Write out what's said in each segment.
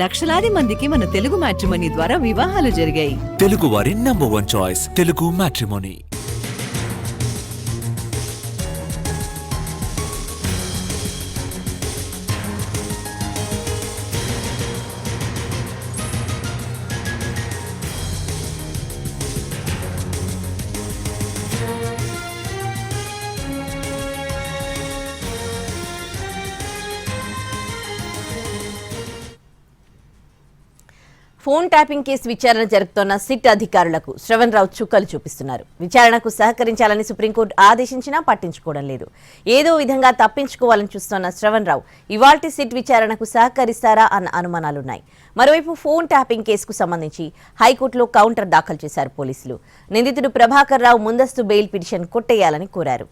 లక్షలాది మందికి మన తెలుగు మ్యాట్రిమోనీ ద్వారా వివాహాలు జరిగాయి. తెలుగు వారి number 1 choice Telugu matrimony. Phone tapping case విచారణ జరుపుతోన్న సిట్ అధికారులకు శ్రవణ్ రావు చుక్కలు చూపిస్తున్నారు. విచారణకు సహకరించాలని సుప్రీంకోర్టు ఆదేశించినా పట్టించుకోవడం లేదు. ఏదో విధంగా తప్పించుకోవాలని చూస్తున్న శ్రవణ్ రావు ఇవాల్టి సిట్ విచారణకు సహకరిస్తారా అన్న అనుమానాలున్నాయి. మరోవైపు ఫోన్ ట్యాపింగ్ కేసుకు సంబంధించి హైకోర్టులో కౌంటర్ దాఖలు చేశారు పోలీసులు. నిందితుడు ప్రభాకర్ రావు ముందస్తు బెయిల్ పిటిషన్ కొట్టేయాలని కోరారు.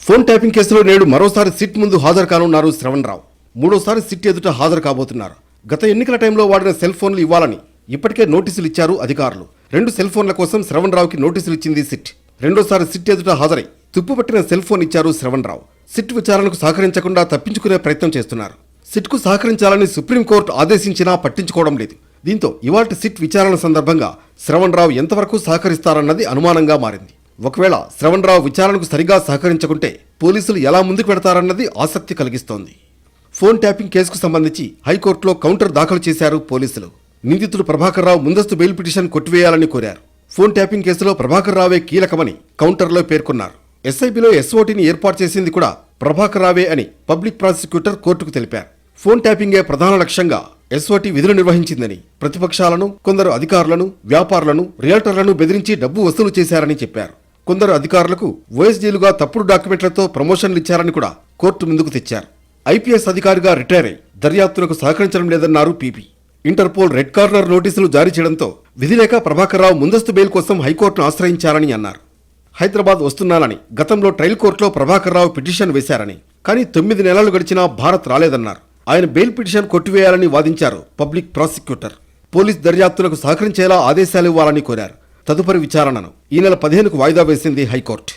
ఫోన్ ట్యాపింగ్ కేసులో నేడు మరోసారి సిట్ ముందు హాజరు కానున్నారు శ్రవణ్ రావు. మూడోసారి సిట్ ఎదుట హాజరు కాబోతున్నారు. గత ఎన్నికల టైంలో వాడిన సెల్ ఫోన్లు ఇవ్వాలని ఇప్పటికే నోటీసులు ఇచ్చారు అధికారులు. 2 సెల్ ఫోన్ల కోసం శ్రవణ్ రావుకి నోటీసులు ఇచ్చింది సిట్. రెండోసారి సిట్ ఎదుట హాజరై తుప్పుపట్టిన సెల్ ఫోన్ ఇచ్చారు శ్రవణ్ రావు. సిట్ విచారణకు సహకరించకుండా తప్పించుకునే ప్రయత్నం చేస్తున్నారు. సిట్కు సహకరించాలని సుప్రీంకోర్టు ఆదేశించినా పట్టించుకోవడం లేదు. దీంతో ఇవాల్టి సిట్ విచారణ సందర్భంగా శ్రవణ్ రావు ఎంతవరకు సహకరిస్తారన్నది అనుమానంగా మారింది. ఒకవేళ శ్రవణ్ రావు విచారణకు సరిగా సహకరించకుంటే పోలీసులు ఎలా ముందుకు పెడతారన్నది ఆసక్తి కలిగిస్తోంది. ఫోన్ ట్యాపింగ్ కేసుకు సంబంధించి హైకోర్టులో కౌంటర్ దాఖలు చేశారు పోలీసులు. నిందితుడు ప్రభాకర్ రావు ముందస్తు బెయిల్ పిటిషన్ కొట్టివేయాలని కోరారు. ఫోన్ ట్యాపింగ్ కేసులో ప్రభాకర్ రావే కీలకమని కౌంటర్లో పేర్కొన్నారు. ఎస్ఐబిలో ఎస్ఓటీని ఏర్పాటు చేసింది కూడా ప్రభాకర్ రావే అని పబ్లిక్ ప్రాసిక్యూటర్ కోర్టుకు తెలిపారు. ఫోన్ ట్యాపింగే ప్రధాన లక్ష్యంగా ఎస్ఓటీ విధులు నిర్వహించిందని, ప్రతిపక్షాలను, కొందరు అధికారులను, వ్యాపారులను, రియల్టర్లను బెదిరించి డబ్బు వసూలు చేశారని చెప్పారు. కొందరు అధికారులకు ఓఎస్డీలుగా తప్పుడు డాక్యుమెంట్లతో ప్రమోషన్లు ఇచ్చారని కూడా కోర్టు ముందుకు తెచ్చారు. ఐపీఎస్ అధికారిగా రిటైర్ అయి దర్యాప్తులకు సహకరించడం లేదన్నారు పీపీ. ఇంటర్పోల్ రెడ్ కార్నర్ నోటీసులు జారీ చేయడంతో విధిలేక ప్రభాకర్ రావు ముందస్తు బెయిల్ కోసం హైకోర్టును ఆశ్రయించారని అన్నారు. హైదరాబాద్ వస్తున్నానని గతంలో ట్రయల్ కోర్టులో ప్రభాకర్ రావు పిటిషన్ వేశారని, కానీ 9 నెలలు గడిచినా భారత్ రాలేదన్నారు. ఆయన బెయిల్ పిటిషన్ కొట్టివేయాలని వాదించారు పబ్లిక్ ప్రాసిక్యూటర్. పోలీస్ దర్యాప్తులకు సహకరించేలా ఆదేశాలు ఇవ్వాలని కోరారు. తదుపరి విచారణను ఈ నెల 15కు వాయిదా వేసింది హైకోర్టు.